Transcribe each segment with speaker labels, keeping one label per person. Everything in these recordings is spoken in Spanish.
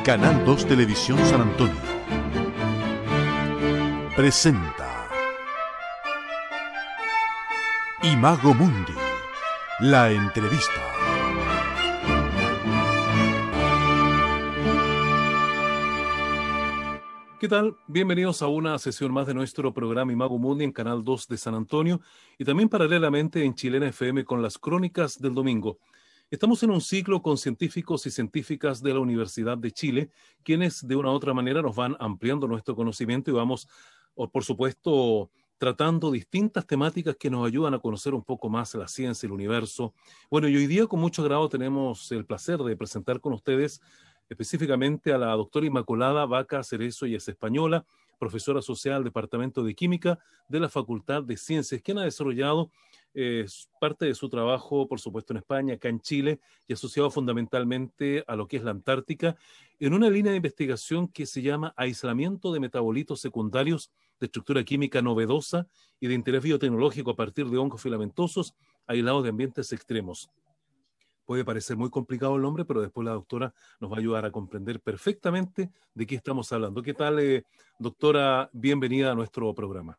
Speaker 1: Canal 2 Televisión San Antonio presenta Imago Mundi, la entrevista.
Speaker 2: ¿Qué tal? Bienvenidos a una sesión más de nuestro programa Imago Mundi en Canal 2 de San Antonio y también paralelamente en Chilena FM con las Crónicas del Domingo. Estamos en un ciclo con científicos y científicas de la Universidad de Chile, quienes de una u otra manera nos van ampliando nuestro conocimiento y vamos, por supuesto, tratando distintas temáticas que nos ayudan a conocer un poco más la ciencia, el universo. Bueno, y hoy día con mucho agrado tenemos el placer de presentar con ustedes específicamente a la doctora Inmaculada Vaca Cerezo, y es española, profesora asociada al Departamento de Química de la Facultad de Ciencias, quien ha desarrollado parte de su trabajo, por supuesto, en España, acá en Chile, y asociado fundamentalmente a lo que es la Antártica, en una línea de investigación que se llama aislamiento de metabolitos secundarios de estructura química novedosa y de interés biotecnológico a partir de hongos filamentosos aislados de ambientes extremos. Puede parecer muy complicado el nombre, pero después la doctora nos va a ayudar a comprender perfectamente de qué estamos hablando. ¿Qué tal, doctora? Bienvenida a nuestro programa.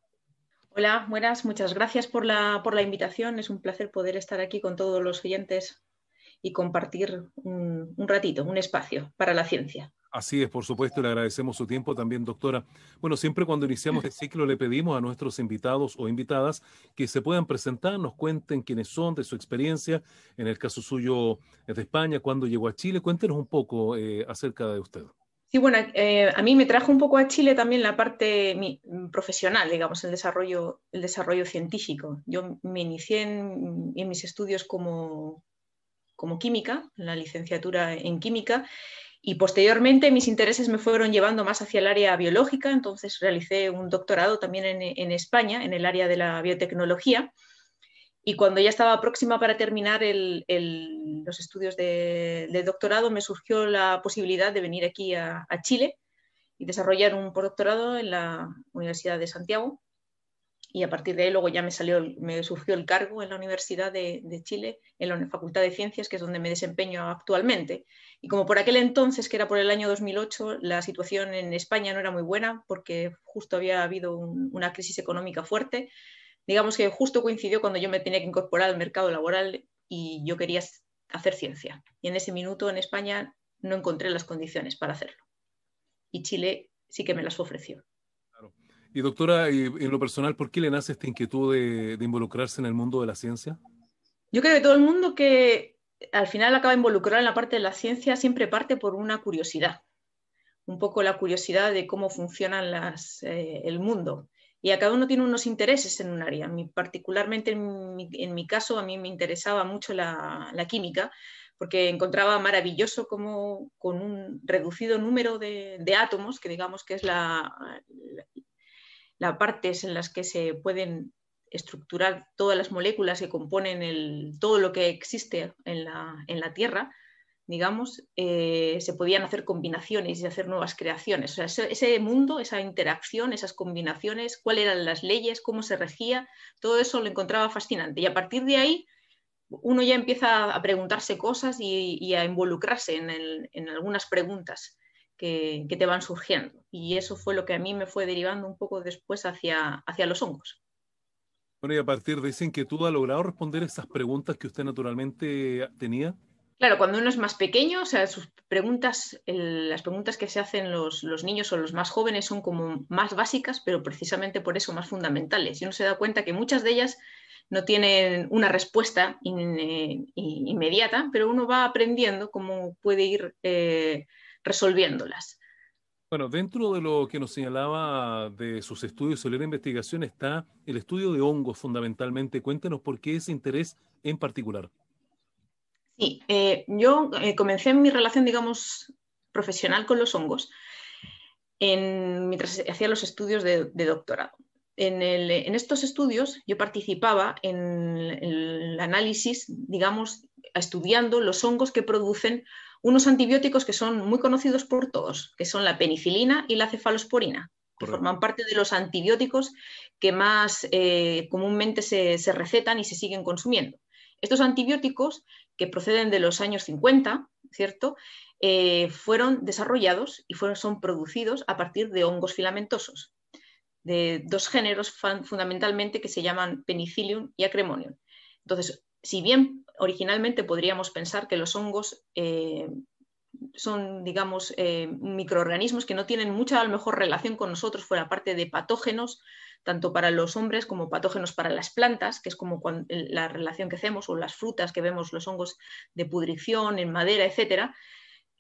Speaker 3: Hola, buenas, muchas gracias por la invitación. Es un placer poder estar aquí con todos los oyentes y compartir un ratito, un espacio para la ciencia.
Speaker 2: Así es, por supuesto, le agradecemos su tiempo también, doctora. Bueno, siempre cuando iniciamos el ciclo le pedimos a nuestros invitados o invitadas que se puedan presentar, nos cuenten quiénes son, de su experiencia, en el caso suyo es de España, cuándo llegó a Chile. Cuéntenos un poco acerca de usted.
Speaker 3: Sí, bueno, a mí me trajo un poco a Chile también la parte profesional, digamos, el desarrollo científico. Yo me inicié en mis estudios como química, en la licenciatura en química, y posteriormente mis intereses me fueron llevando más hacia el área biológica. Entonces realicé un doctorado también en España, en el área de la biotecnología. Y cuando ya estaba próxima para terminar los estudios de doctorado, me surgió la posibilidad de venir aquí a Chile y desarrollar un postdoctorado en la Universidad de Santiago. Y a partir de ahí luego ya me surgió el cargo en la Universidad de Chile, en la Facultad de Ciencias, que es donde me desempeño actualmente. Y como por aquel entonces, que era por el año 2008, la situación en España no era muy buena porque justo había habido una crisis económica fuerte. Digamos que justo coincidió cuando yo me tenía que incorporar al mercado laboral y yo quería hacer ciencia. Y en ese minuto en España no encontré las condiciones para hacerlo. Y Chile sí que me las ofreció.
Speaker 2: Claro. Y doctora, en lo personal, ¿por qué le nace esta inquietud de involucrarse en el mundo de la ciencia?
Speaker 3: Yo creo que todo el mundo que al final acaba involucrado en la parte de la ciencia siempre parte por una curiosidad. Un poco la curiosidad de cómo funcionan el mundo. Y a cada uno tiene unos intereses en un área. Particularmente en mi caso, a mí me interesaba mucho la química, porque encontraba maravilloso cómo con un reducido número de átomos, que digamos que es la partes en las que se pueden estructurar todas las moléculas que componen todo lo que existe en la Tierra, digamos, se podían hacer combinaciones y hacer nuevas creaciones. O sea, ese mundo, esa interacción, esas combinaciones, cuáles eran las leyes, cómo se regía, todo eso lo encontraba fascinante. Y a partir de ahí uno ya empieza a preguntarse cosas y a involucrarse en algunas preguntas que te van surgiendo. Y eso fue lo que a mí me fue derivando un poco después hacia los hongos.
Speaker 2: Bueno, y a partir de esa inquietud, ¿ha logrado responder esas preguntas que usted naturalmente tenía?
Speaker 3: Claro, cuando uno es más pequeño, o sea, las preguntas que se hacen los niños o los más jóvenes son como más básicas, pero precisamente por eso más fundamentales. Y uno se da cuenta que muchas de ellas no tienen una respuesta inmediata, pero uno va aprendiendo cómo puede ir resolviéndolas.
Speaker 2: Bueno, dentro de lo que nos señalaba de sus estudios sobre la investigación está el estudio de hongos fundamentalmente. Cuéntenos por qué ese interés en particular.
Speaker 3: Sí, yo comencé mi relación, digamos, profesional con los hongos mientras hacía los estudios de doctorado. En estos estudios yo participaba en el análisis, digamos, estudiando los hongos que producen unos antibióticos que son muy conocidos por todos, que son la penicilina y la cefalosporina, que forman parte de los antibióticos que más comúnmente se recetan y se siguen consumiendo. Estos antibióticos, que proceden de los años 50, ¿cierto? Fueron desarrollados y son producidos a partir de hongos filamentosos, de dos géneros fundamentalmente que se llaman Penicillium y Acremonium. Entonces, si bien originalmente podríamos pensar que los hongos son, digamos, microorganismos que no tienen mucha, a lo mejor, relación con nosotros, fuera parte de patógenos, tanto para los hombres como patógenos para las plantas, que es como la relación que hacemos, o las frutas que vemos, los hongos de pudrición en madera, etcétera.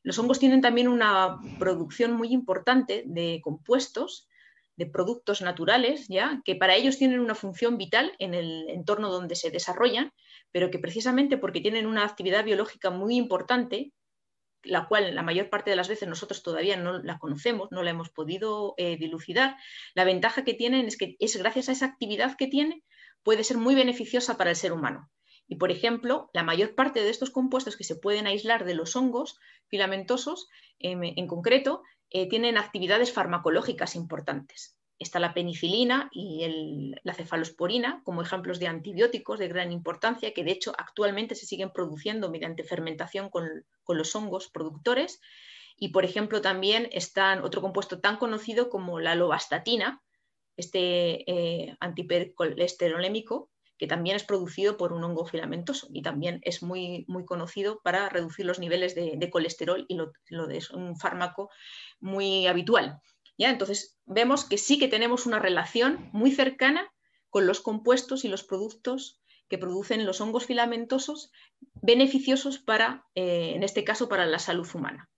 Speaker 3: Los hongos tienen también una producción muy importante de compuestos, de productos naturales, ¿ya? Que para ellos tienen una función vital en el entorno donde se desarrollan, pero que precisamente porque tienen una actividad biológica muy importante, la cual la mayor parte de las veces nosotros todavía no la conocemos, no la hemos podido dilucidar, la ventaja que tienen es que gracias a esa actividad que tiene puede ser muy beneficiosa para el ser humano. Y, por ejemplo, la mayor parte de estos compuestos que se pueden aislar de los hongos filamentosos, en concreto, tienen actividades farmacológicas importantes. Está la penicilina y la cefalosporina como ejemplos de antibióticos de gran importancia, que de hecho actualmente se siguen produciendo mediante fermentación con los hongos productores. Y, por ejemplo, también está otro compuesto tan conocido como la lovastatina, anticolesterolémico, que también es producido por un hongo filamentoso y también es muy, muy conocido para reducir los niveles de colesterol, y lo es un fármaco muy habitual. ¿Ya? Entonces vemos que sí que tenemos una relación muy cercana con los compuestos y los productos que producen los hongos filamentosos, beneficiosos para, en este caso, para la salud humana.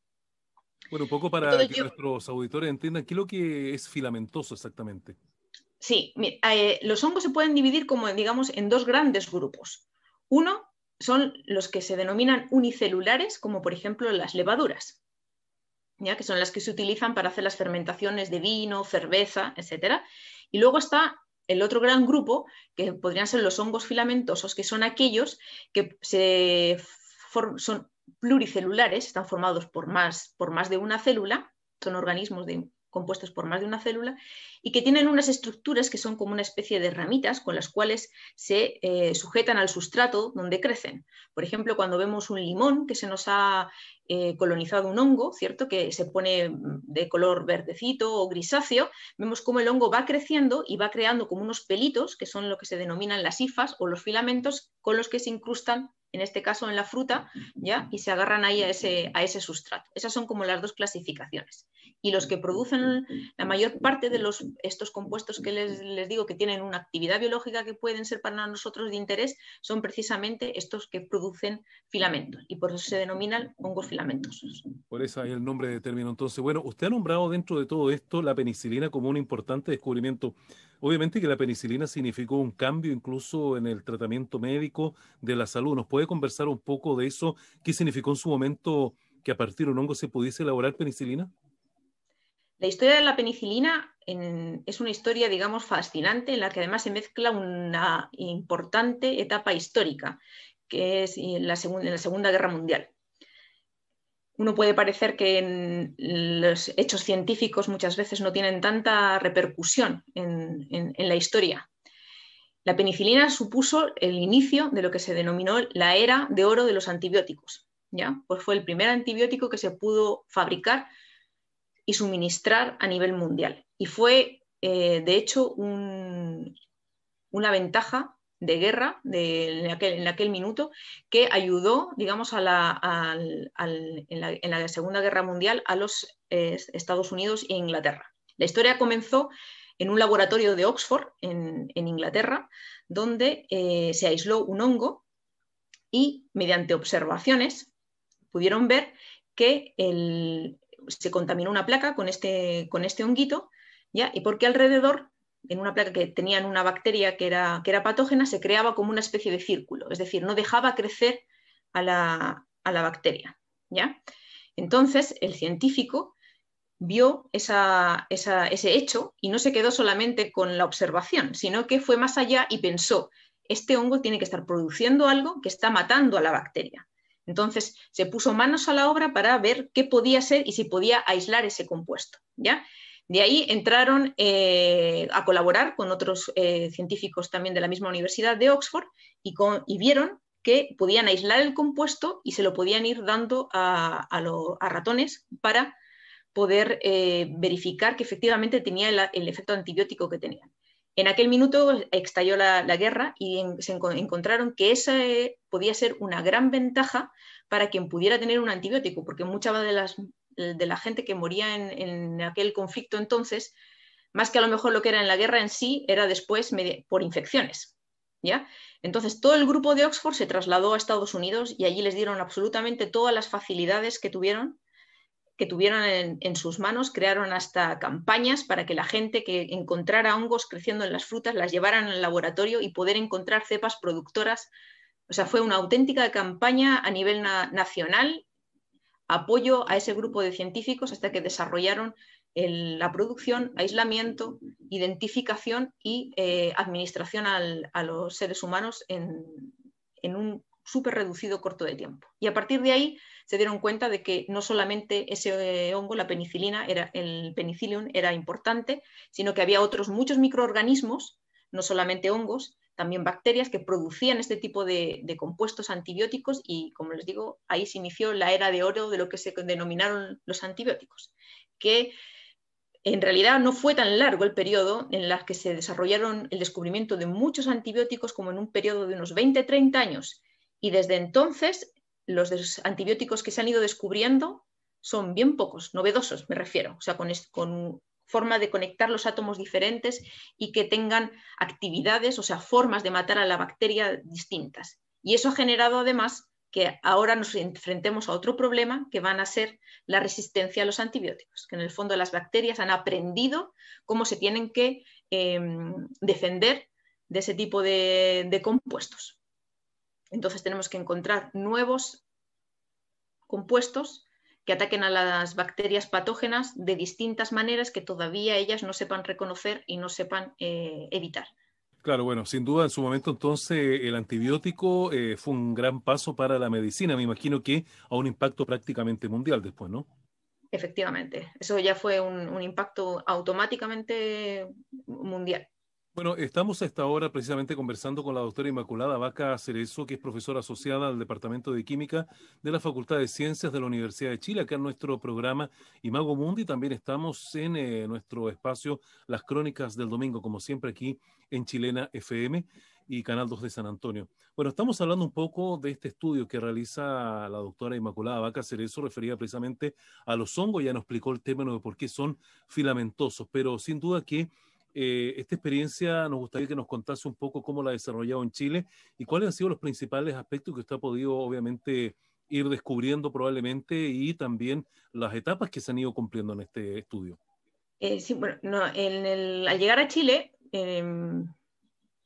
Speaker 2: Bueno, un poco para que nuestros auditores entiendan qué es lo que es filamentoso exactamente.
Speaker 3: Sí, los hongos se pueden dividir como, digamos, en dos grandes grupos. Uno son los que se denominan unicelulares, como por ejemplo las levaduras, ¿ya? Que son las que se utilizan para hacer las fermentaciones de vino, cerveza, etc. Y luego está el otro gran grupo, que podrían ser los hongos filamentosos, que son aquellos que son pluricelulares, están formados por más de una célula, son organismos compuestos por más de una célula, y que tienen unas estructuras que son como una especie de ramitas con las cuales se sujetan al sustrato donde crecen. Por ejemplo, cuando vemos un limón que se nos ha colonizado un hongo, ¿cierto? Que se pone de color verdecito o grisáceo, vemos cómo el hongo va creciendo y va creando como unos pelitos, que son lo que se denominan las hifas o los filamentos, con los que se incrustan, en este caso en la fruta, ¿ya? Y se agarran ahí a ese sustrato. Esas son como las dos clasificaciones. Y los que producen la mayor parte de estos compuestos que les digo que tienen una actividad biológica que pueden ser para nosotros de interés, son precisamente estos que producen filamentos, y por eso se denominan hongos filamentosos.
Speaker 2: Por eso hay el nombre de término. Entonces, bueno, usted ha nombrado dentro de todo esto la penicilina como un importante descubrimiento. Obviamente que la penicilina significó un cambio incluso en el tratamiento médico de la salud. ¿Nos puede conversar un poco de eso? ¿Qué significó en su momento que a partir de un hongo se pudiese elaborar penicilina?
Speaker 3: La historia de la penicilina es una historia, digamos, fascinante, en la que además se mezcla una importante etapa histórica, que es en la Segunda Guerra Mundial. Uno puede parecer que los hechos científicos muchas veces no tienen tanta repercusión en la historia. La penicilina supuso el inicio de lo que se denominó la era de oro de los antibióticos, ¿ya? Pues fue el primer antibiótico que se pudo fabricar y suministrar a nivel mundial. Y fue, de hecho, una ventaja de guerra en aquel minuto, que ayudó, digamos, en la Segunda Guerra Mundial a los Estados Unidos e Inglaterra. La historia comenzó en un laboratorio de Oxford, en Inglaterra, donde se aisló un hongo y, mediante observaciones, pudieron ver que se contaminó una placa con este honguito, ¿ya? Y porque alrededor, en una placa que tenían una bacteria que era patógena, se creaba como una especie de círculo, es decir, no dejaba crecer a la bacteria, ¿ya? Entonces, el científico vio ese hecho y no se quedó solamente con la observación, sino que fue más allá y pensó, este hongo tiene que estar produciendo algo que está matando a la bacteria. Entonces se puso manos a la obra para ver qué podía ser y si podía aislar ese compuesto, ¿ya? De ahí entraron a colaborar con otros científicos también de la misma Universidad de Oxford y vieron que podían aislar el compuesto y se lo podían ir dando a ratones para poder verificar que efectivamente tenía el efecto antibiótico que tenían. En aquel minuto estalló la guerra y se encontraron que esa podía ser una gran ventaja para quien pudiera tener un antibiótico, porque mucha de la gente que moría en aquel conflicto entonces, más que a lo mejor lo que era en la guerra en sí, era después por infecciones, ¿ya? Entonces todo el grupo de Oxford se trasladó a Estados Unidos y allí les dieron absolutamente todas las facilidades que tuvieron en sus manos, crearon hasta campañas para que la gente que encontrara hongos creciendo en las frutas las llevaran al laboratorio y poder encontrar cepas productoras. O sea, fue una auténtica campaña a nivel nacional, apoyo a ese grupo de científicos hasta que desarrollaron la producción, aislamiento, identificación y administración a los seres humanos en un súper reducido corto de tiempo. Y a partir de ahí se dieron cuenta de que no solamente ese hongo, la penicilina, el penicillium era importante, sino que había otros muchos microorganismos, no solamente hongos, también bacterias que producían este tipo de compuestos antibióticos y, como les digo, ahí se inició la era de oro de lo que se denominaron los antibióticos, que en realidad no fue tan largo el periodo en el que se desarrollaron el descubrimiento de muchos antibióticos como en un periodo de unos 20-30 años. Y desde entonces, los antibióticos que se han ido descubriendo son bien pocos, novedosos me refiero, o sea, con forma de conectar los átomos diferentes y que tengan actividades, o sea, formas de matar a la bacteria distintas. Y eso ha generado además que ahora nos enfrentemos a otro problema que van a ser la resistencia a los antibióticos, que en el fondo las bacterias han aprendido cómo se tienen que defender de ese tipo de compuestos. Entonces tenemos que encontrar nuevos compuestos que ataquen a las bacterias patógenas de distintas maneras que todavía ellas no sepan reconocer y no sepan evitar.
Speaker 2: Claro, bueno, sin duda en su momento entonces el antibiótico fue un gran paso para la medicina, me imagino que a un impacto prácticamente mundial después, ¿no?
Speaker 3: Efectivamente, eso ya fue un impacto automáticamente mundial.
Speaker 2: Bueno, estamos a esta hora precisamente conversando con la doctora Inmaculada Vaca Cerezo, que es profesora asociada al Departamento de Química de la Facultad de Ciencias de la Universidad de Chile, acá en nuestro programa Imago Mundi. También estamos en nuestro espacio Las Crónicas del Domingo, como siempre aquí en Chilena FM y Canal 2 de San Antonio. Bueno, estamos hablando un poco de este estudio que realiza la doctora Inmaculada Vaca Cerezo, referida precisamente a los hongos. Ya nos explicó el término de por qué son filamentosos, pero sin duda que esta experiencia nos gustaría que nos contase un poco cómo la ha desarrollado en Chile y cuáles han sido los principales aspectos que usted ha podido obviamente ir descubriendo probablemente y también las etapas que se han ido cumpliendo en este estudio.
Speaker 3: Sí, bueno, no, al llegar a Chile,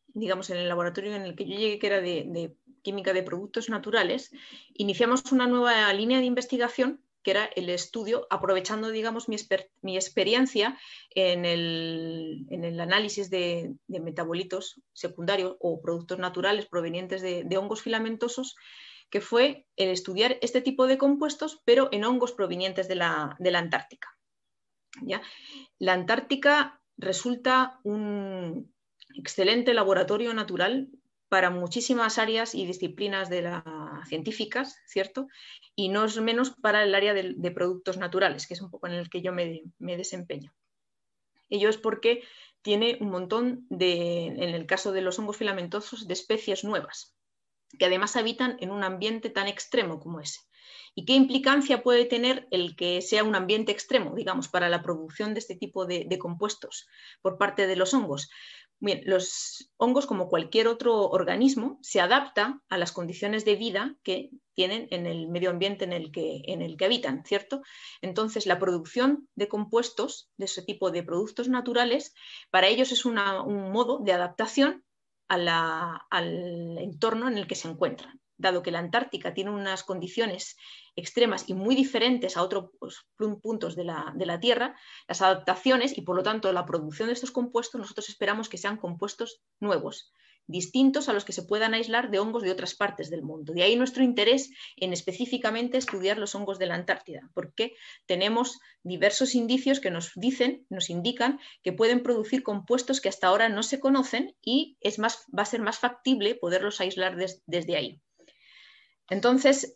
Speaker 3: digamos en el laboratorio en el que yo llegué, que era de química de productos naturales, iniciamos una nueva línea de investigación que era el estudio, aprovechando, digamos, mi experiencia en el análisis de metabolitos secundarios o productos naturales provenientes de hongos filamentosos, que fue el estudiar este tipo de compuestos, pero en hongos provenientes de la Antártica. ¿Ya? La Antártica resulta un excelente laboratorio natural para muchísimas áreas y disciplinas científicas, ¿cierto? Y no es menos para el área de productos naturales, que es un poco en el que yo me desempeño. Ello es porque tiene un montón en el caso de los hongos filamentosos, de especies nuevas, que además habitan en un ambiente tan extremo como ese. ¿Y qué implicancia puede tener el que sea un ambiente extremo, digamos, para la producción de este tipo de compuestos por parte de los hongos? Bien, los hongos, como cualquier otro organismo, se adaptan a las condiciones de vida que tienen en el medio ambiente en el que habitan, ¿cierto? Entonces, la producción de compuestos, de ese tipo de productos naturales, para ellos es un modo de adaptación al entorno en el que se encuentran. Dado que la Antártica tiene unas condiciones extremas y muy diferentes a otros puntos de la Tierra, las adaptaciones y por lo tanto la producción de estos compuestos, nosotros esperamos que sean compuestos nuevos, distintos a los que se puedan aislar de hongos de otras partes del mundo. De ahí nuestro interés en específicamente estudiar los hongos de la Antártida, porque tenemos diversos indicios que nos indican que pueden producir compuestos que hasta ahora no se conocen y va a ser más factible poderlos aislar desde ahí. Entonces,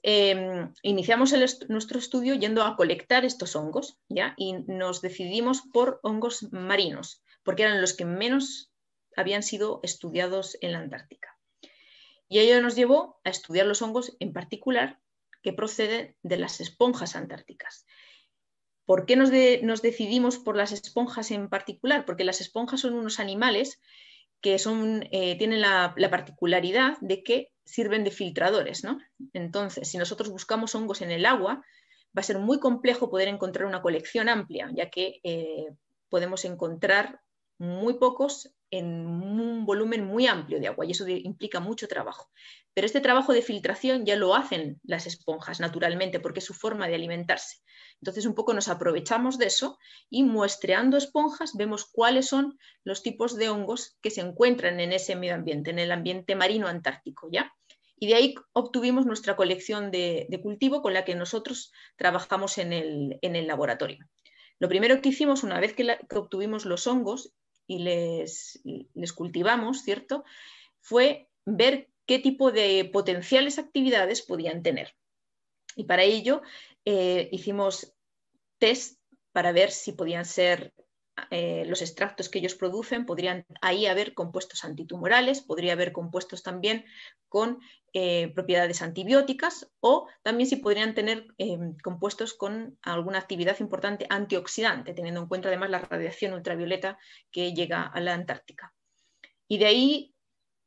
Speaker 3: iniciamos nuestro estudio yendo a colectar estos hongos, ¿ya? Y nos decidimos por hongos marinos, porque eran los que menos habían sido estudiados en la Antártica. Y ello nos llevó a estudiar los hongos en particular que proceden de las esponjas antárticas. ¿Por qué nos decidimos por las esponjas en particular? Porque las esponjas son unos animales que tienen la particularidad de que sirven de filtradores, ¿no? Entonces, si nosotros buscamos hongos en el agua, va a ser muy complejo poder encontrar una colección amplia, ya que podemos encontrar muy pocos en un volumen muy amplio de agua, y eso implica mucho trabajo. Pero este trabajo de filtración ya lo hacen las esponjas naturalmente, porque es su forma de alimentarse. Entonces, un poco nos aprovechamos de eso y muestreando esponjas vemos cuáles son los tipos de hongos que se encuentran en ese medio ambiente, en el ambiente marino antártico, ¿ya? Y de ahí obtuvimos nuestra colección de cultivo con la que nosotros trabajamos en el laboratorio. Lo primero que hicimos una vez que obtuvimos los hongos y les cultivamos, ¿cierto?, fue ver qué tipo de potenciales actividades podían tener. Y para ello hicimos test para ver si podían ser los extractos que ellos producen, podrían ahí haber compuestos antitumorales, podría haber compuestos también con propiedades antibióticas, o también si podrían tener compuestos con alguna actividad importante antioxidante, teniendo en cuenta además la radiación ultravioleta que llega a la Antártica. Y de ahí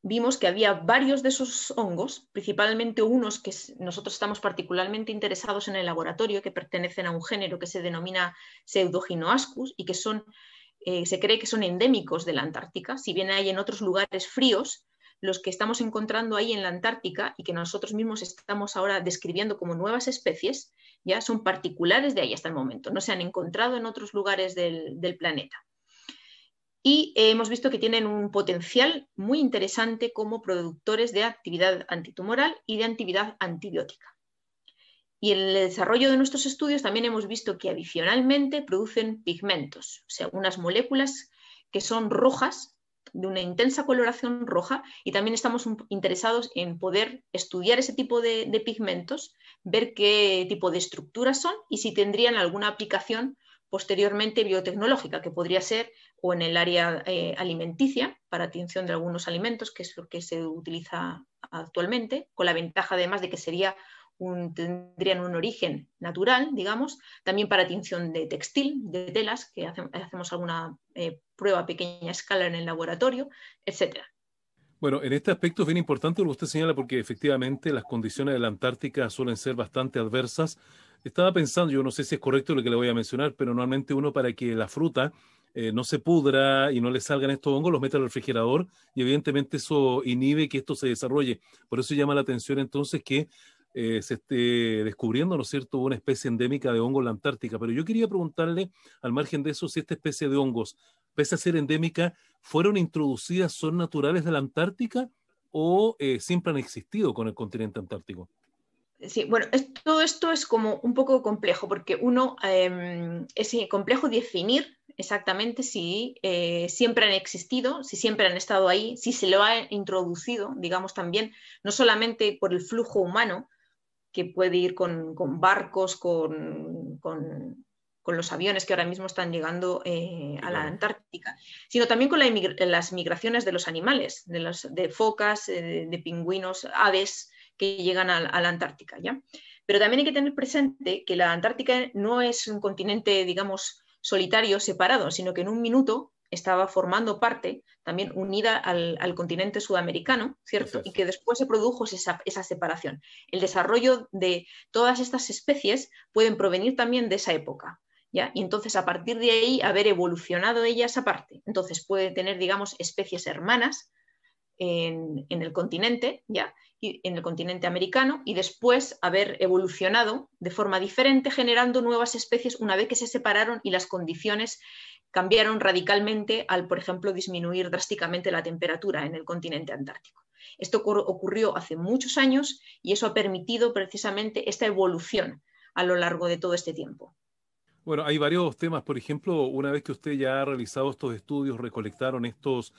Speaker 3: vimos que había varios de esos hongos, principalmente unos que nosotros estamos particularmente interesados en el laboratorio, que pertenecen a un género que se denomina Pseudoginoascus y que se cree que son endémicos de la Antártica. Si bien hay en otros lugares fríos, los que estamos encontrando ahí en la Antártica y que nosotros mismos estamos ahora describiendo como nuevas especies, ya son particulares de ahí hasta el momento, no se han encontrado en otros lugares del planeta. Y hemos visto que tienen un potencial muy interesante como productores de actividad antitumoral y de actividad antibiótica. Y en el desarrollo de nuestros estudios también hemos visto que adicionalmente producen pigmentos, o sea, unas moléculas que son rojas, de una intensa coloración roja, y también estamos interesados en poder estudiar ese tipo de pigmentos, ver qué tipo de estructuras son y si tendrían alguna aplicación posteriormente biotecnológica, que podría ser o en el área alimenticia, para tinción de algunos alimentos, que es lo que se utiliza actualmente, con la ventaja además de que tendrían un origen natural, digamos, también para tinción de textil, de telas, que hacemos alguna prueba a pequeña escala en el laboratorio, etcétera.
Speaker 2: Bueno, en este aspecto es bien importante lo que usted señala, porque efectivamente las condiciones de la Antártica suelen ser bastante adversas. Estaba pensando, yo no sé si es correcto lo que le voy a mencionar, pero normalmente uno, para que la fruta no se pudra y no le salgan estos hongos, los mete al refrigerador, y evidentemente eso inhibe que esto se desarrolle. Por eso llama la atención entonces que se esté descubriendo, ¿no es cierto?, una especie endémica de hongo en la Antártica. Pero yo quería preguntarle, al margen de eso, si esta especie de hongos, pese a ser endémica, fueron introducidas, son naturales de la Antártica o siempre han existido con el continente antártico.
Speaker 3: Sí, bueno, todo esto es como un poco complejo, porque es complejo definir exactamente si siempre han existido, si siempre han estado ahí, si se lo ha introducido, digamos, también, no solamente por el flujo humano, que puede ir con barcos, con los aviones que ahora mismo están llegando a la Antártica, sino también con las migraciones de los animales, de focas, de pingüinos, aves que llegan a la Antártica, ¿ya? Pero también hay que tener presente que la Antártica no es un continente, digamos, solitario, separado, sino que en un minuto estaba formando parte, también unida al continente sudamericano, ¿cierto? Y que después se produjo esa separación. El desarrollo de todas estas especies pueden provenir también de esa época, ¿ya? Y entonces, a partir de ahí, haber evolucionado ella esa parte. Entonces, puede tener, digamos, especies hermanas en el continente, ¿ya? Y en el continente americano, y después haber evolucionado de forma diferente, generando nuevas especies una vez que se separaron y las condiciones cambiaron radicalmente al, por ejemplo, disminuir drásticamente la temperatura en el continente antártico. Esto ocurrió hace muchos años y eso ha permitido precisamente esta evolución a lo largo de todo este tiempo.
Speaker 2: Bueno, hay varios temas. Por ejemplo, una vez que usted ya ha realizado estos estudios, recolectaron estos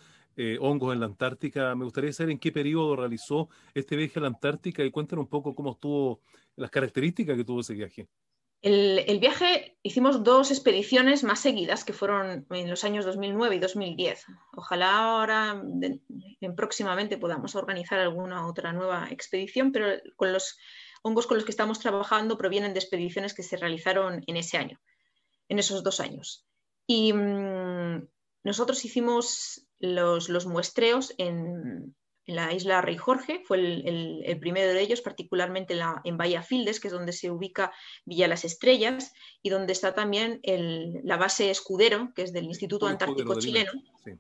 Speaker 2: hongos en la Antártica. Me gustaría saber en qué periodo realizó este viaje a la Antártica y cuéntanos un poco cómo estuvo, las características que tuvo ese viaje.
Speaker 3: El viaje, hicimos 2 expediciones más seguidas que fueron en los años 2009 y 2010. Ojalá ahora próximamente podamos organizar alguna otra nueva expedición, pero con los hongos con los que estamos trabajando provienen de expediciones que se realizaron en ese año, en esos 2 años. Y nosotros hicimos los muestreos en la isla Rey Jorge, fue el primero de ellos, particularmente en Bahía Fildes, que es donde se ubica Villa Las Estrellas, y donde está también la base Escudero, que es del Instituto Antártico Chileno. Sí.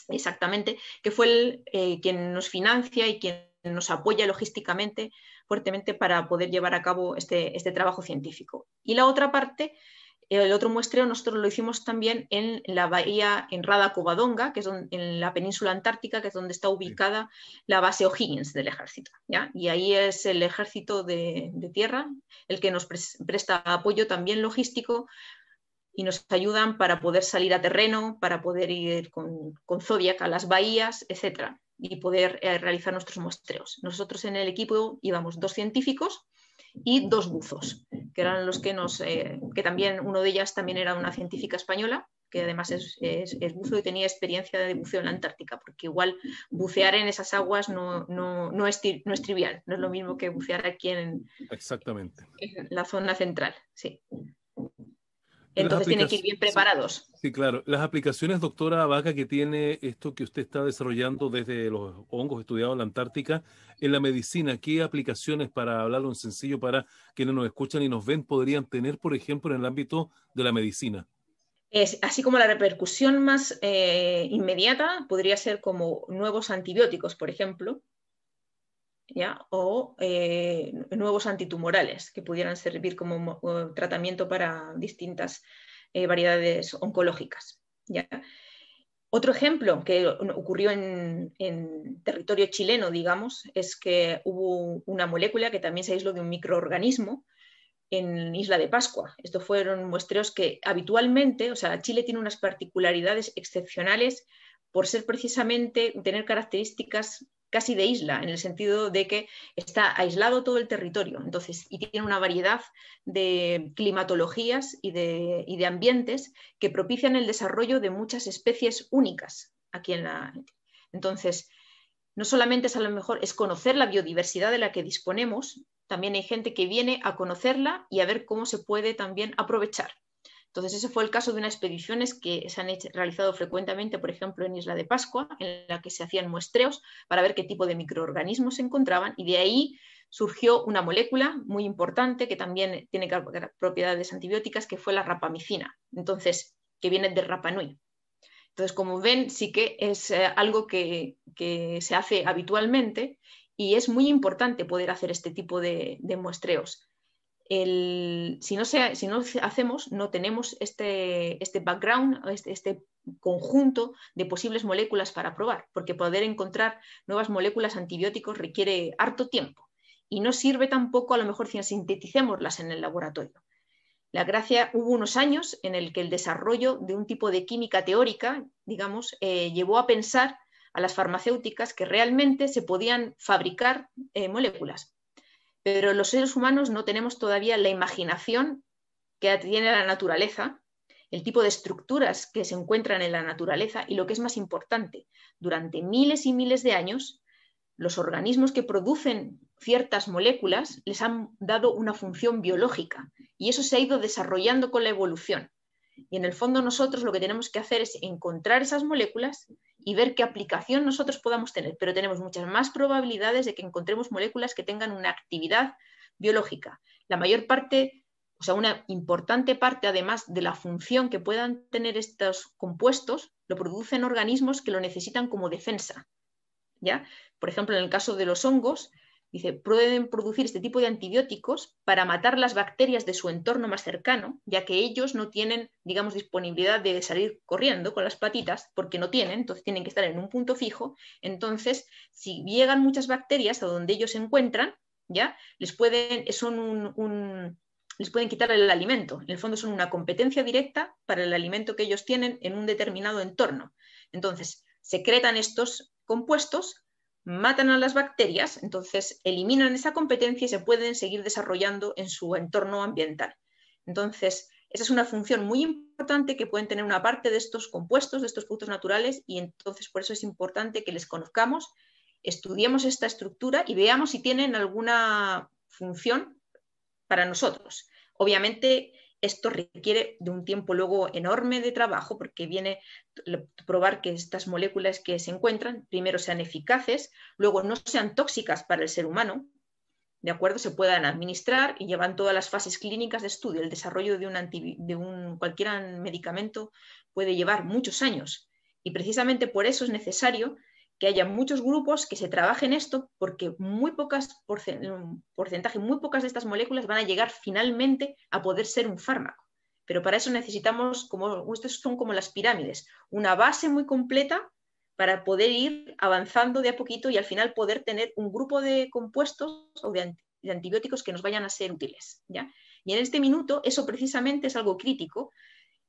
Speaker 3: Exactamente, que fue quien nos financia y quien nos apoya logísticamente fuertemente para poder llevar a cabo este trabajo científico. Y la otra parte, el otro muestreo, nosotros lo hicimos también en la bahía, en Rada Covadonga, que es en la península antártica, que es donde está ubicada la base O'Higgins del ejército, ¿ya? Y ahí es el ejército de tierra el que nos presta apoyo también logístico y nos ayudan para poder salir a terreno, para poder ir con Zodiac a las bahías, etc. Y poder realizar nuestros muestreos. Nosotros en el equipo íbamos 2 científicos y 2 buzos, que eran los que que también, uno de ellas también era una científica española, que además es buzo y tenía experiencia de buceo en la Antártica, porque igual bucear en esas aguas no es trivial, no es lo mismo que bucear aquí
Speaker 2: Exactamente.
Speaker 3: En la zona central, sí. Entonces tienen que ir bien preparados.
Speaker 2: Sí, claro. Las aplicaciones, doctora Vaca, que tiene esto que usted está desarrollando desde los hongos estudiados en la Antártica, en la medicina, ¿qué aplicaciones, para hablarlo en sencillo, para quienes nos escuchan y nos ven, podrían tener, por ejemplo, en el ámbito de la medicina?
Speaker 3: Así como la repercusión más inmediata podría ser como nuevos antibióticos, por ejemplo, ¿ya? O nuevos antitumorales que pudieran servir como tratamiento para distintas variedades oncológicas, ¿ya? Otro ejemplo que ocurrió en territorio chileno, digamos, es que hubo una molécula que también se aisló de un microorganismo en Isla de Pascua. Estos fueron muestreos que habitualmente, o sea, Chile tiene unas particularidades excepcionales por ser precisamente, tener características casi de isla, en el sentido de que está aislado todo el territorio, entonces, y tiene una variedad de climatologías y de ambientes que propician el desarrollo de muchas especies únicas aquí en la... Entonces, no solamente es a lo mejor es conocer la biodiversidad de la que disponemos, también hay gente que viene a conocerla y a ver cómo se puede también aprovechar. Entonces, ese fue el caso de unas expediciones que se han realizado frecuentemente, por ejemplo, en Isla de Pascua, en la que se hacían muestreos para ver qué tipo de microorganismos se encontraban, y de ahí surgió una molécula muy importante que también tiene propiedades antibióticas, que fue la rapamicina, entonces, que viene de Rapa Nui. Entonces, como ven, sí que es algo que se hace habitualmente y es muy importante poder hacer este tipo de muestreos. Si no hacemos, no tenemos este background, este conjunto de posibles moléculas para probar, porque poder encontrar nuevas moléculas antibióticos requiere harto tiempo y no sirve tampoco a lo mejor si sinteticémoslas en el laboratorio. Hubo unos años en el que el desarrollo de un tipo de química teórica, digamos, llevó a pensar a las farmacéuticas que realmente se podían fabricar moléculas. Pero los seres humanos no tenemos todavía la imaginación que tiene la naturaleza, el tipo de estructuras que se encuentran en la naturaleza y, lo que es más importante, durante miles y miles de años, los organismos que producen ciertas moléculas les han dado una función biológica y eso se ha ido desarrollando con la evolución. Y en el fondo nosotros lo que tenemos que hacer es encontrar esas moléculas y ver qué aplicación nosotros podamos tener, pero tenemos muchas más probabilidades de que encontremos moléculas que tengan una actividad biológica. La mayor parte, o sea, una importante parte, además de la función que puedan tener estos compuestos, lo producen organismos que lo necesitan como defensa, ¿ya? Por ejemplo, en el caso de los hongos, dice, pueden producir este tipo de antibióticos para matar las bacterias de su entorno más cercano, ya que ellos no tienen, digamos, disponibilidad de salir corriendo con las patitas, porque no tienen, entonces tienen que estar en un punto fijo. Entonces, si llegan muchas bacterias a donde ellos se encuentran, ¿ya? Les pueden quitar el alimento. En el fondo son una competencia directa para el alimento que ellos tienen en un determinado entorno. Entonces, secretan estos compuestos, matan a las bacterias, entonces eliminan esa competencia y se pueden seguir desarrollando en su entorno ambiental. Entonces, esa es una función muy importante que pueden tener una parte de estos compuestos, de estos productos naturales, y entonces por eso es importante que les conozcamos, estudiemos esta estructura y veamos si tienen alguna función para nosotros. Obviamente, esto requiere de un tiempo luego enorme de trabajo porque viene a probar que estas moléculas que se encuentran, primero sean eficaces, luego no sean tóxicas para el ser humano, ¿de acuerdo? Se puedan administrar y llevan todas las fases clínicas de estudio. El desarrollo de cualquier medicamento puede llevar muchos años y precisamente por eso es necesario que haya muchos grupos que se trabajen esto porque muy pocas de estas moléculas van a llegar finalmente a poder ser un fármaco. Pero para eso necesitamos, estos son como las pirámides, una base muy completa para poder ir avanzando de a poquito y al final poder tener un grupo de compuestos o de antibióticos que nos vayan a ser útiles, ¿ya? Y en este minuto eso precisamente es algo crítico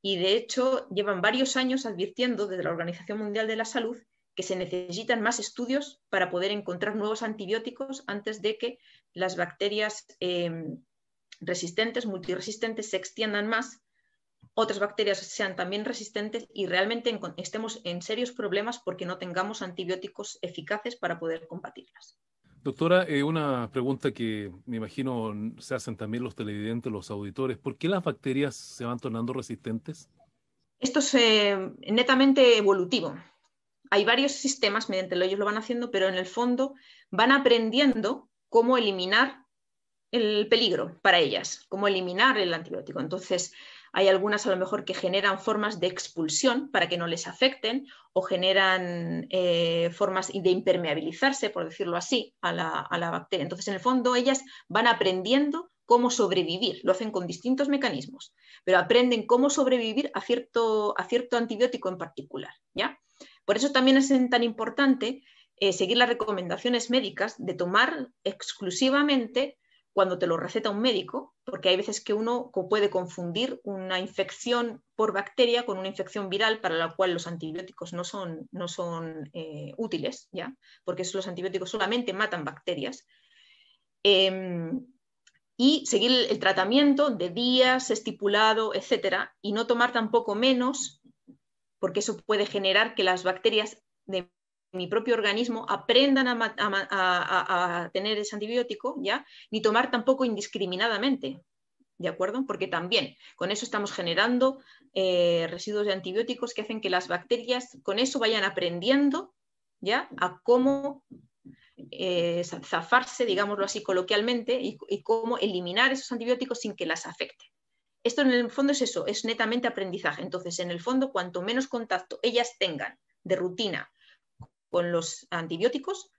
Speaker 3: y de hecho llevan varios años advirtiendo desde la Organización Mundial de la Salud que se necesitan más estudios para poder encontrar nuevos antibióticos antes de que las bacterias resistentes, multiresistentes, se extiendan más, otras bacterias sean también resistentes y realmente estemos en serios problemas porque no tengamos antibióticos eficaces para poder combatirlas.
Speaker 2: Doctora, una pregunta que me imagino se hacen también los televidentes, los auditores. ¿Por qué las bacterias se van tornando resistentes?
Speaker 3: Esto es netamente evolutivo. Hay varios sistemas mediante ellos lo van haciendo, pero en el fondo van aprendiendo cómo eliminar el peligro para ellas, cómo eliminar el antibiótico. Entonces, hay algunas a lo mejor que generan formas de expulsión para que no les afecten o generan formas de impermeabilizarse, por decirlo así, a la bacteria. Entonces, en el fondo, ellas van aprendiendo cómo sobrevivir. Lo hacen con distintos mecanismos, pero aprenden cómo sobrevivir a cierto antibiótico en particular, ¿ya? Por eso también es tan importante seguir las recomendaciones médicas de tomar exclusivamente cuando te lo receta un médico, porque hay veces que uno puede confundir una infección por bacteria con una infección viral para la cual los antibióticos no son útiles, ¿ya? Porque los antibióticos solamente matan bacterias. Y seguir el tratamiento de días estipulado, etcétera, y no tomar tampoco menos, porque eso puede generar que las bacterias de mi propio organismo aprendan a tener ese antibiótico, ¿ya? Ni tomar tampoco indiscriminadamente, ¿de acuerdo? Porque también con eso estamos generando residuos de antibióticos que hacen que las bacterias con eso vayan aprendiendo, ¿ya? A cómo zafarse, digámoslo así coloquialmente, y cómo eliminar esos antibióticos sin que las afecte. Esto en el fondo es eso, es netamente aprendizaje. Entonces, en el fondo, cuanto menos contacto ellas tengan de rutina con los antibióticos,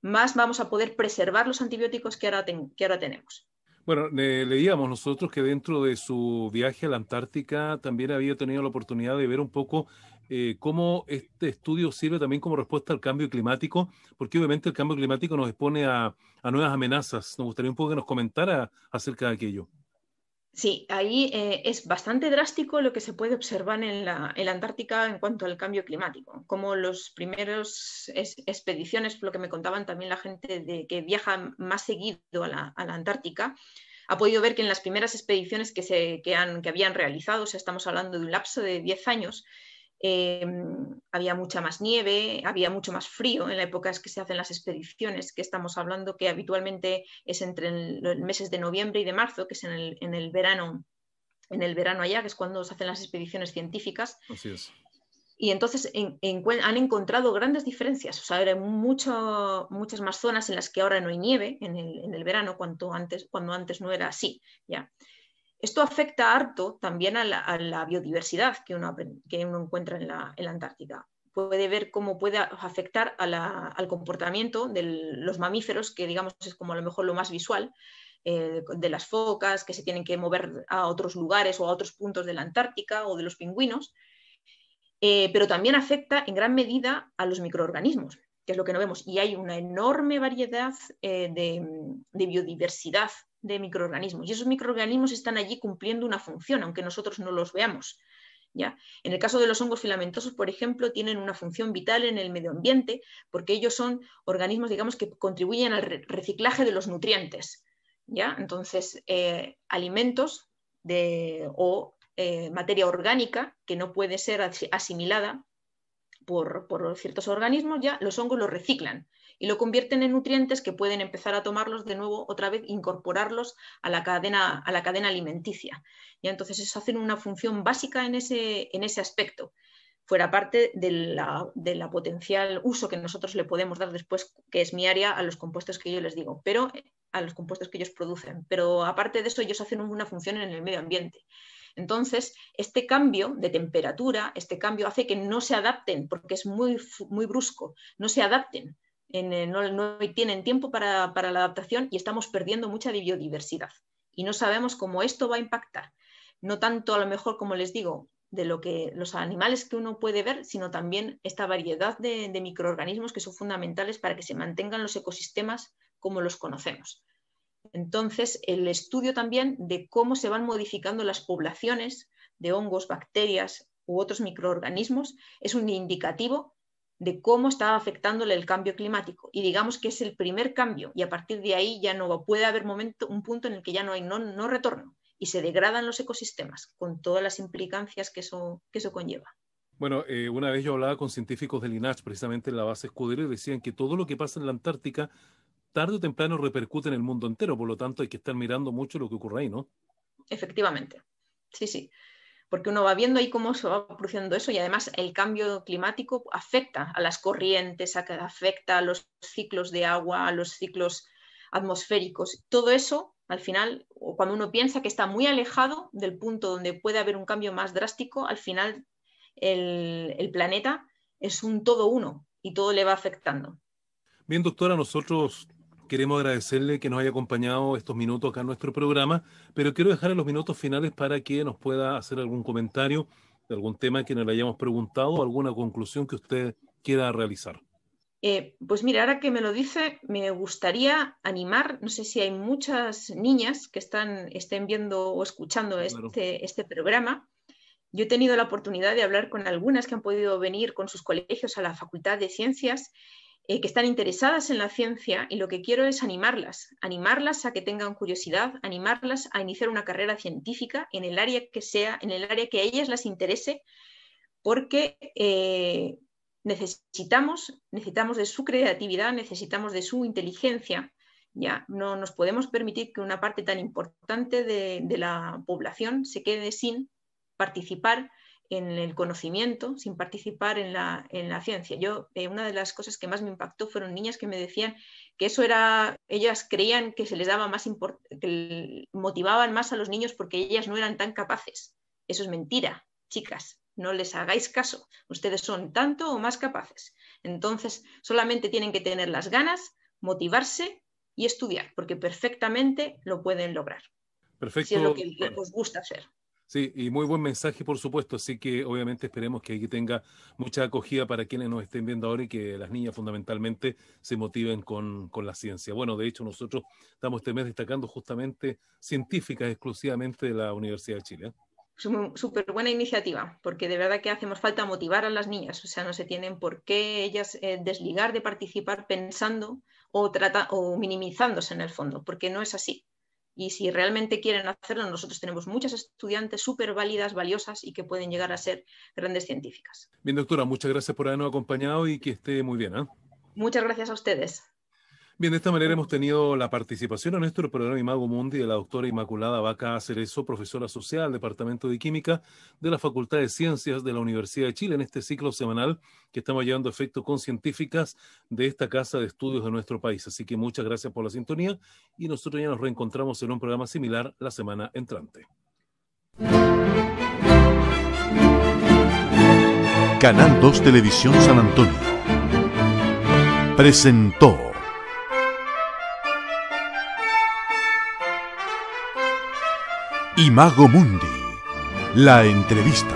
Speaker 3: más vamos a poder preservar los antibióticos que ahora tenemos.
Speaker 2: Bueno, leíamos nosotros que dentro de su viaje a la Antártica también había tenido la oportunidad de ver un poco cómo este estudio sirve también como respuesta al cambio climático, porque obviamente el cambio climático nos expone a nuevas amenazas. Nos gustaría un poco que nos comentara acerca de aquello.
Speaker 3: Sí, ahí es bastante drástico lo que se puede observar en la Antártica en cuanto al cambio climático. Como los primeros expediciones, lo que me contaban también la gente de que viaja más seguido a la Antártica, ha podido ver que en las primeras expediciones que habían realizado, o sea, estamos hablando de un lapso de 10 años, había mucha más nieve, había mucho más frío en la época en que se hacen las expediciones, que estamos hablando que habitualmente es entre los meses de noviembre y de marzo, que es en el verano allá, que es cuando se hacen las expediciones científicas.
Speaker 2: Así es.
Speaker 3: Y entonces han encontrado grandes diferencias. O sea, hay muchas más zonas en las que ahora no hay nieve en el verano cuando antes no era así, ¿ya? Esto afecta harto también a la biodiversidad que uno encuentra en la Antártica. Puede ver cómo puede afectar al comportamiento de los mamíferos, que digamos es como a lo mejor lo más visual, de las focas que se tienen que mover a otros lugares o a otros puntos de la Antártica o de los pingüinos, pero también afecta en gran medida a los microorganismos, que es lo que no vemos. Y hay una enorme variedad de biodiversidad de microorganismos y esos microorganismos están allí cumpliendo una función, aunque nosotros no los veamos. ¿ya? En el caso de los hongos filamentosos, por ejemplo, tienen una función vital en el medio ambiente porque ellos son organismos, digamos, que contribuyen al reciclaje de los nutrientes, ¿ya? Entonces, alimentos o materia orgánica que no puede ser asimilada por ciertos organismos, ya los hongos los reciclan y lo convierten en nutrientes que pueden empezar a tomarlos de nuevo, otra vez incorporarlos a la cadena alimenticia. ¿Ya? Entonces, eso hacen una función básica en ese aspecto, fuera parte de la potencial uso que nosotros le podemos dar después, que es mi área, a los compuestos que yo les digo, pero a los compuestos que ellos producen. Pero aparte de eso, ellos hacen una función en el medio ambiente. Entonces, este cambio de temperatura, este cambio hace que no se adapten, porque es muy, muy brusco, no se adapten, no tienen tiempo para la adaptación y estamos perdiendo mucha biodiversidad. Y no sabemos cómo esto va a impactar. No tanto, a lo mejor, como les digo, de los animales que uno puede ver, sino también esta variedad de microorganismos que son fundamentales para que se mantengan los ecosistemas como los conocemos. Entonces, el estudio también de cómo se van modificando las poblaciones de hongos, bacterias u otros microorganismos es un indicativo de cómo está afectándole el cambio climático. Y digamos que es el primer cambio y a partir de ahí ya no puede haber un punto en el que ya no hay no retorno y se degradan los ecosistemas con todas las implicancias que eso conlleva.
Speaker 2: Bueno, una vez yo hablaba con científicos del INAH, precisamente en la base Escudero, y decían que todo lo que pasa en la Antártica tarde o temprano repercute en el mundo entero, por lo tanto hay que estar mirando mucho lo que ocurre ahí, ¿no?
Speaker 3: Efectivamente, sí, porque uno va viendo ahí cómo se va produciendo eso y además el cambio climático afecta a las corrientes, afecta a los ciclos de agua, a los ciclos atmosféricos, todo eso al final, cuando uno piensa que está muy alejado del punto donde puede haber un cambio más drástico, al final el planeta es un todo uno y todo le va afectando.
Speaker 2: Bien, doctora, nosotros queremos agradecerle que nos haya acompañado estos minutos acá en nuestro programa, pero quiero dejar en los minutos finales para que nos pueda hacer algún comentario de algún tema que nos le hayamos preguntado o alguna conclusión que usted quiera realizar.
Speaker 3: Pues mira, ahora que me lo dice, me gustaría animar, no sé si hay muchas niñas que estén viendo o escuchando
Speaker 2: Claro.
Speaker 3: este programa. Yo he tenido la oportunidad de hablar con algunas que han podido venir con sus colegios a la Facultad de Ciencias, que están interesadas en la ciencia y lo que quiero es animarlas a que tengan curiosidad, animarlas a iniciar una carrera científica en el área que sea, en el área que a ellas les interese, porque necesitamos de su creatividad, necesitamos de su inteligencia. Ya no nos podemos permitir que una parte tan importante de la población se quede sin participar en el conocimiento, sin participar en la ciencia. Una de las cosas que más me impactó fueron niñas que me decían que ellas creían que se les daba que motivaban más a los niños porque ellas no eran tan capaces. Eso es mentira, chicas, no les hagáis caso. Ustedes son tanto o más capaces. Entonces, solamente tienen que tener las ganas, motivarse y estudiar, porque perfectamente lo pueden lograr.
Speaker 2: Perfecto.
Speaker 3: Si es lo que os gusta hacer.
Speaker 2: Sí, y muy buen mensaje, por supuesto, así que obviamente esperemos que aquí tenga mucha acogida para quienes nos estén viendo ahora y que las niñas fundamentalmente se motiven con la ciencia. Bueno, de hecho nosotros estamos este mes destacando justamente científicas exclusivamente de la Universidad de Chile.
Speaker 3: Súper buena iniciativa, porque de verdad que hacemos falta motivar a las niñas, o sea, no se tienen por qué ellas desligar de participar pensando o minimizándose en el fondo, porque no es así. Y si realmente quieren hacerlo, nosotros tenemos muchas estudiantes súper válidas, valiosas y que pueden llegar a ser grandes científicas.
Speaker 2: Bien, doctora, muchas gracias por habernos acompañado y que esté muy bien, ¿eh?
Speaker 3: Muchas gracias a ustedes.
Speaker 2: Bien, de esta manera hemos tenido la participación en nuestro programa Imago Mundi de la doctora Inmaculada Vaca Cerezo, profesora asociada al Departamento de Química de la Facultad de Ciencias de la Universidad de Chile, en este ciclo semanal que estamos llevando a efecto con científicas de esta casa de estudios de nuestro país. Así que muchas gracias por la sintonía y nosotros ya nos reencontramos en un programa similar la semana entrante.
Speaker 1: Canal 2 Televisión San Antonio presentó Imago Mundi, la entrevista.